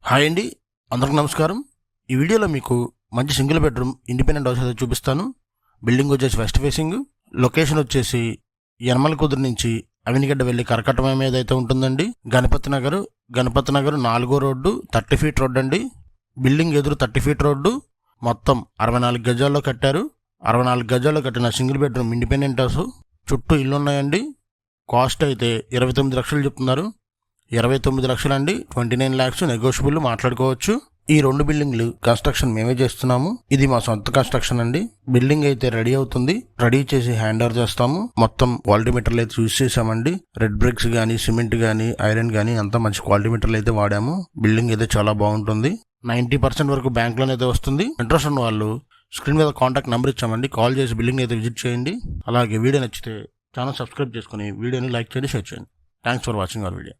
Hi అండి, అందరికి నమస్కారం. ఈ వీడియోలో మీకు మంచి సింగిల్ బెడ్రూమ్ ఇండిపెండెంట్ హౌస్ అయితే చూపిస్తాను. బిల్డింగ్ వచ్చేసి వెస్ట్ ఫేసింగ్, లొకేషన్ వచ్చేసి యనమల కుదురు నుంచి అవినిగడ్డ వెళ్ళి కరకట్టమ మీద అయితే ఉంటుందండి. గణపతి నగర్ 4వ రోడ్డు 30 ఫీట్ రోడ్డు అండి. బిల్డింగ్ ఎదురు 30 ఫీట్ రోడ్డు, మొత్తం 64 గజాల్లో కట్టారు. 64 గజాల్లో కట్టిన సింగిల్ బెడ్రూమ్ ఇండిపెండెంట్ హౌస్. చుట్టూ ఇల్లు ఉన్నాయండి. కాస్ట్ అయితే 29 లక్షలు చెప్తున్నారు. 29 లక్షలు అండి. 29 lakhs నెగోషియబుల్ మాట్లాడుకోవచ్చు. ఈ 2 బిల్డింగ్లు కన్స్ట్రక్షన్ మేమే చేస్తున్నాము. ఇది మా సొంత కన్స్ట్రక్షన్ అండి. బిల్డింగ్ అయితే రెడీ అవుతుంది. రెడీ చేసి హ్యాండ్ ఓవర్ చేస్తాము. మొత్తం క్వాలిటీ మెటీరియల్ అయితే యూజ్ చేసామండి. రెడ్ బ్రిక్స్ గానీ, సిమెంట్ గానీ, ఐరన్ గానీ అంతా మంచి క్వాలిటీ మెటీరియల్ అయితే వాడాము. బిల్డింగ్ అయితే చాలా బాగుంటుంది. 90% వరకు బ్యాంక్ లోన్ అయితే వస్తుంది. ఇంట్రెస్ట్ ఉన్న వాళ్ళు స్క్రీన్ మీద కాంటాక్ట్ నెంబర్ ఇచ్చామండి. కాల్ చేసి బిల్డింగ్ అయితే విజిట్ చేయండి. అలాగే వీడియో నచ్చితే ఛానల్ సబ్స్క్రైబ్ చేసుకుని వీడియోని లైక్ చేయండి, షేర్ చేయండి. Thanks for watching our video.